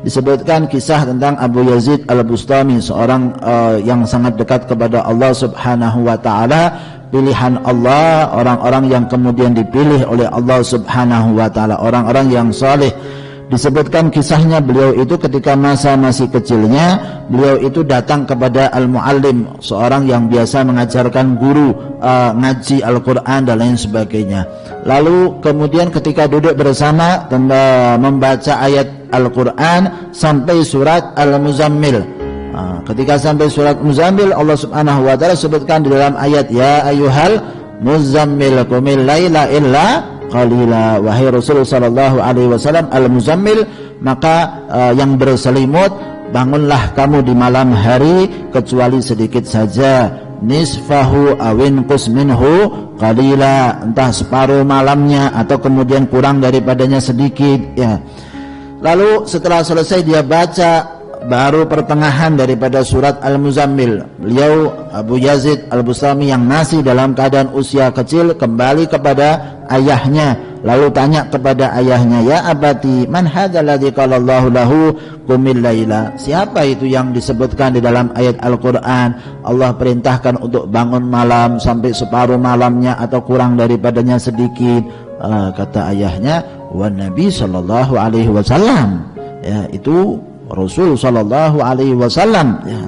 Disebutkan kisah tentang Abu Yazid Al-Bustami, seorang yang sangat dekat kepada Allah Subhanahu wa Ta'ala, pilihan Allah, orang-orang yang kemudian dipilih oleh Allah Subhanahu wa Ta'ala, orang-orang yang saleh. Disebutkan kisahnya, beliau itu ketika masa masih kecilnya, beliau itu datang kepada Al-Muallim, seorang yang biasa mengajarkan guru ngaji Al-Quran dan lain sebagainya. Lalu kemudian ketika duduk bersama membaca ayat Al-Quran sampai surat Al-Muzammil, ketika sampai surat Muzammil, Allah Subhanahu wa Ta'ala sebutkan di dalam ayat, ya ayyuhal muzammil qumil laila illa qalila, wahai Rasul sallallahu alaihi wasallam al-muzammil, maka yang berselimut, bangunlah kamu di malam hari kecuali sedikit saja, nisfahu awin qus minhu qalila, entah separuh malamnya atau kemudian kurang daripadanya sedikit, ya. Lalu setelah selesai dia baca baru pertengahan daripada surat Al-Muzammil, beliau Abu Yazid Al-Bustami yang masih dalam keadaan usia kecil kembali kepada ayahnya, lalu tanya kepada ayahnya, ya abati, man hadzal ladzi qala Allahu lahu qumil laila, siapa itu yang disebutkan di dalam ayat Al-Quran Allah perintahkan untuk bangun malam sampai separuh malamnya atau kurang daripadanya sedikit? Kata ayahnya, wan Nabi sallallahu alaihi wasallam, ya, itu Rasul sallallahu alaihi wasallam, ya.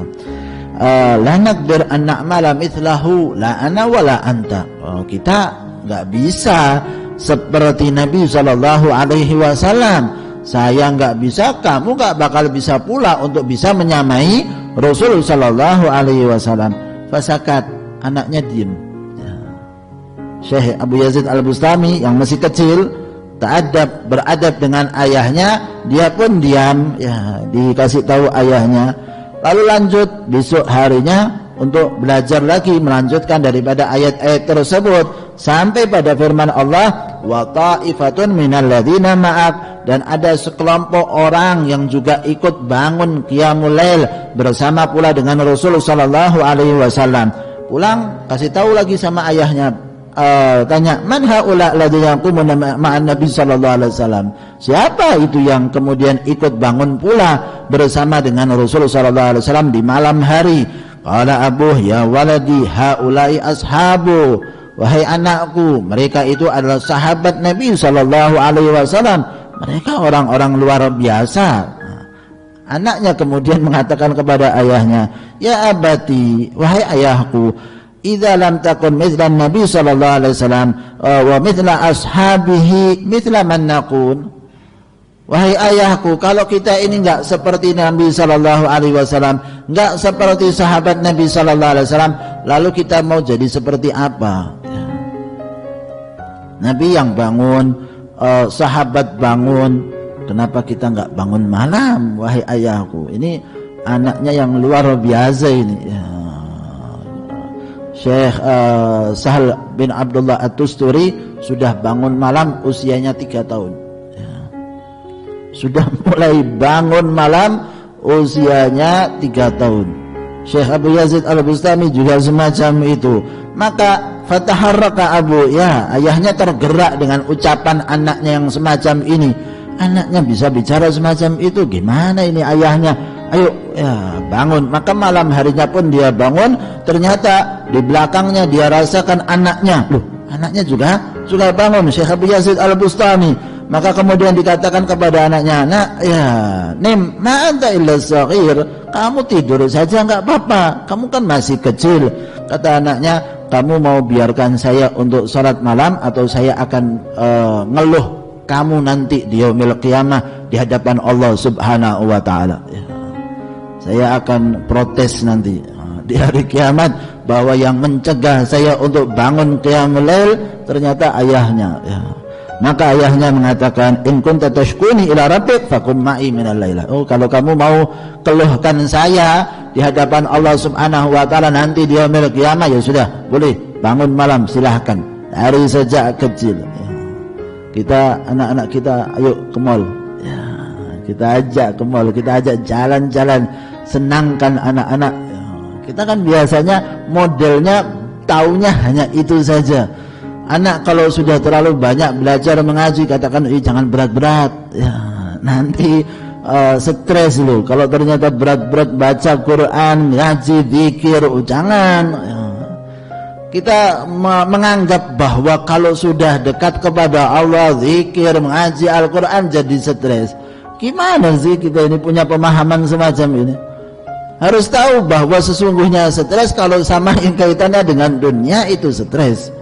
La naqdir an na'mala mithlahu la ana wala anta, kita enggak bisa seperti Nabi sallallahu alaihi wasallam, saya enggak bisa, kamu enggak bakal bisa pula untuk bisa menyamai Rasul sallallahu alaihi wasallam. Fasakat, anaknya diam. Syekh Abu Yazid Al-Bustami yang masih kecil, beradab dengan ayahnya, dia pun diam, ya, dikasih tahu ayahnya. Lalu lanjut besok harinya untuk belajar lagi, melanjutkan daripada ayat-ayat tersebut sampai pada firman Allah, wa ta'ifatun minal ladzina ma'ak, dan ada sekelompok orang yang juga ikut bangun qiyamul lail bersama pula dengan Rasul sallallahu alaihi wasallam. Pulang kasih tahu lagi sama ayahnya, tanya, man haula ladzina yaqumuna ma'an nabi sallallahu alaihi wasallam, siapa itu yang kemudian ikut bangun pula bersama dengan Rasul sallallahu alaihi wasallam di malam hari? Qala abuh, ya waladi haula'i ashabu, wahai anakku, mereka itu adalah sahabat Nabi sallallahu alaihi wasallam, mereka orang-orang luar biasa. Anaknya kemudian mengatakan kepada ayahnya, ya abati, wahai ayahku, idza lam takun mithlan Nabi sallallahu alaihi wasallam wa mithla ashabihi mithla man naqul, wahai ayahku, kalau kita ini enggak seperti Nabi sallallahu alaihi wasallam, enggak seperti sahabat Nabi sallallahu alaihi wasallam, lalu kita mau jadi seperti apa? Nabi yang bangun, sahabat bangun, kenapa kita enggak bangun malam, wahai ayahku? Ini anaknya yang luar biasa ini, ya. Syekh Sahal bin Abdullah At-Tusturi sudah bangun malam usianya 3 tahun, ya. Sudah mulai bangun malam usianya 3 tahun. Syekh Abu Yazid Al-Bustami juga semacam itu. Maka fataharraka abu, ya, ayahnya tergerak dengan ucapan anaknya yang semacam ini. Anaknya bisa bicara semacam itu, gimana ini ayahnya? Ayo, ya, bangun. Maka malam harinya pun dia bangun, ternyata di belakangnya dia rasakan anaknya. Loh, anaknya juga bangun, Syekh Abu Yazid Al-Bustami. Maka kemudian dikatakan kepada anaknya, nak, ya, nim, ma anta illa saghir, kamu tidur saja enggak apa-apa, kamu kan masih kecil. Kata anaknya, kamu mau biarkan saya untuk salat malam atau saya akan ngeluh kamu nanti di yaumil qiyamah di hadapan Allah Subhanahu wa Ta'ala, ya. Saya akan protes nanti di hari kiamat bahwa yang mencegah saya untuk bangun qiyamul lail ternyata ayahnya, ya. Maka ayahnya mengatakan, in kunta tashkuni ila rabbik fakum ma'i minal laila. Oh, kalau kamu mau keluhkan saya di hadapan Allah Subhanahu wa Ta'ala nanti di yaumil qiyamah, ya sudah, boleh bangun malam, silahkan, dari sejak kecil, ya. Kita, anak-anak kita, ayo ke mall, ya, kita ajak ke mall, kita ajak jalan-jalan, senangkan anak-anak. Kita kan biasanya modelnya taunya hanya itu saja. Anak kalau sudah terlalu banyak belajar mengaji, katakan, jangan berat-berat, ya, nanti stres loh. Kalau ternyata berat-berat baca Quran, ngaji, zikir, jangan. Kita menganggap bahwa kalau sudah dekat kepada Allah, zikir, mengaji Al-Quran jadi stres. Gimana sih kita ini punya pemahaman semacam ini? Harus tahu bahwa sesungguhnya stres kalau sama kaitannya dengan dunia itu stres.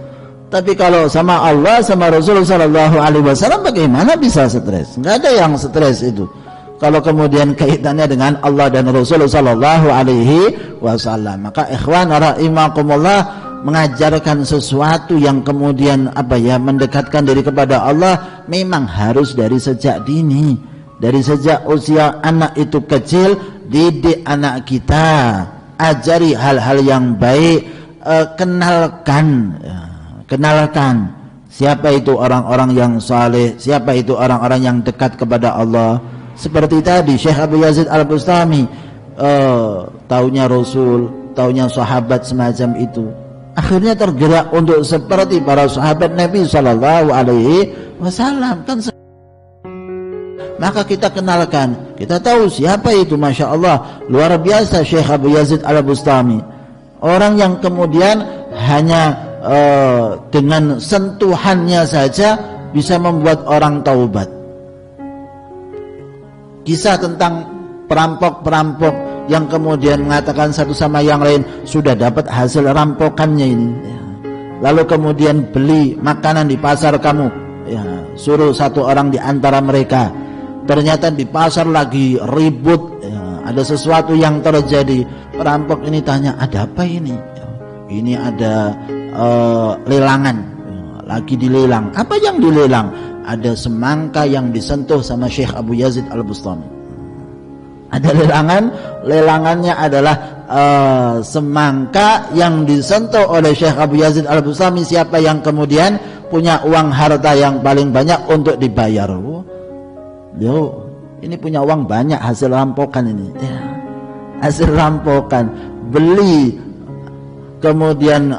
Tapi kalau sama Allah, sama Rasulullah SAW, bagaimana bisa stres? Nggak ada yang stres itu. Kalau kemudian kaitannya dengan Allah dan Rasulullah SAW, maka ikhwan rahimakumullah, mengajarkan sesuatu yang kemudian mendekatkan diri kepada Allah memang harus dari sejak dini, dari sejak usia anak itu kecil. Didik anak kita, ajari hal-hal yang baik, kenalkan siapa itu orang-orang yang saleh, siapa itu orang-orang yang dekat kepada Allah. Seperti tadi Syekh Abu Yazid Al-Bustami, taunya Rasul, taunya sahabat semacam itu, akhirnya tergerak untuk seperti para sahabat Nabi SAW. Kan maka kita kenalkan, kita tahu siapa itu. Masya Allah, luar biasa Syekh Abu Yazid Al-Bustami, orang yang kemudian hanya dengan sentuhannya saja bisa membuat orang taubat. Kisah tentang perampok-perampok yang kemudian mengatakan satu sama yang lain, sudah dapat hasil rampokannya ini, lalu kemudian beli makanan di pasar kamu, suruh satu orang di antara mereka. Ternyata di pasar lagi ribut, ada sesuatu yang terjadi. Perampok ini tanya, ada apa ini? Ini ada lelangan, lagi dilelang. Apa yang dilelang? Ada semangka yang disentuh sama Syekh Abu Yazid Al-Bustami. Ada lelangan, lelangannya adalah semangka yang disentuh oleh Syekh Abu Yazid Al-Bustami. Siapa yang kemudian punya uang harta yang paling banyak untuk dibayar? Ini punya uang banyak, hasil rampokan ini, hasil rampokan. Beli, kemudian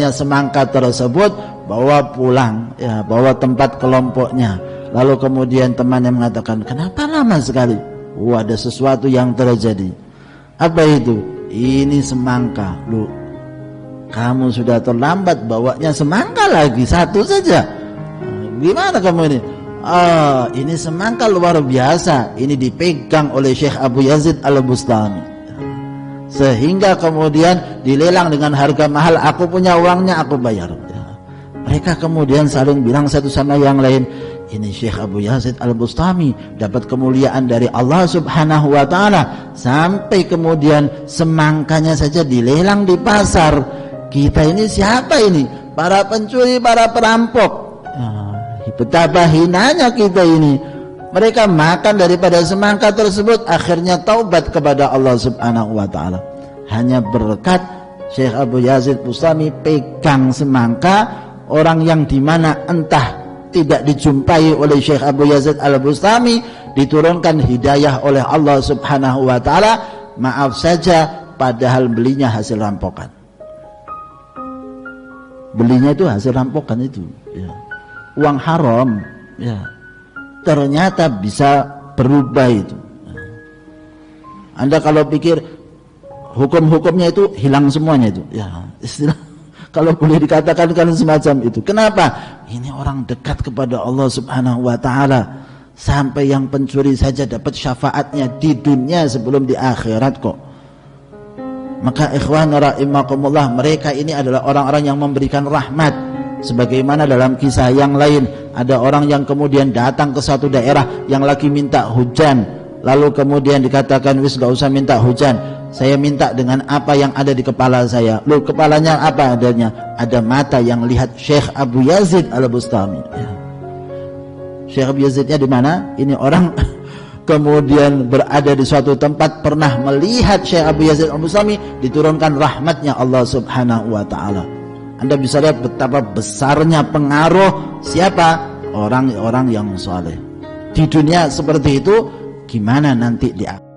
semangka tersebut, bawa pulang, bawa tempat kelompoknya. Lalu kemudian temannya mengatakan, kenapa lama sekali? Ada sesuatu yang terjadi. Apa itu? Ini semangka. Loh, kamu sudah terlambat bawanya semangka lagi satu saja. Gimana kamu ini? Ini semangka luar biasa. Ini dipegang oleh Syekh Abu Yazid Al-Bustami, sehingga kemudian dilelang dengan harga mahal. Aku punya uangnya, aku bayar. Mereka kemudian saling bilang satu sama yang lain, ini Syekh Abu Yazid Al-Bustami dapat kemuliaan dari Allah Subhanahu wa ta'ala, sampai kemudian semangkanya saja dilelang di pasar. Kita ini siapa ini? Para pencuri, para perampok. Betapa hinanya kita ini. Mereka makan daripada semangka tersebut, akhirnya taubat kepada Allah Subhanahu wa ta'ala. Hanya berkat Syekh Abu Yazid Bustami pegang semangka, orang yang dimana entah tidak dijumpai oleh Syekh Abu Yazid Al-Bustami, diturunkan hidayah oleh Allah Subhanahu wa ta'ala. Maaf saja, padahal belinya hasil rampokan. Belinya itu hasil rampokan itu, uang haram, ternyata bisa berubah itu. Anda kalau pikir hukum-hukumnya itu hilang semuanya itu, istilah kalau boleh dikatakan kan semacam itu. Kenapa? Ini orang dekat kepada Allah Subhanahu wa ta'ala, sampai yang pencuri saja dapat syafaatnya di dunia sebelum di akhirat kok. Maka ikhwan rahimakumullah, mereka ini adalah orang-orang yang memberikan rahmat. Sebagaimana dalam kisah yang lain, ada orang yang kemudian datang ke satu daerah yang lagi minta hujan, lalu kemudian dikatakan, wis gak usah minta hujan, saya minta dengan apa yang ada di kepala saya. Loh, kepalanya apa adanya? Ada mata yang lihat Syekh Abu Yazid Al-Bustami. Syekh Abu Yazidnya di mana? Ini orang kemudian berada di suatu tempat, pernah melihat Syekh Abu Yazid Al-Bustami, diturunkan rahmatnya Allah Subhanahu wa ta'ala. Anda bisa lihat betapa besarnya pengaruh siapa? Orang-orang yang saleh. Di dunia seperti itu, gimana nanti di akhirat?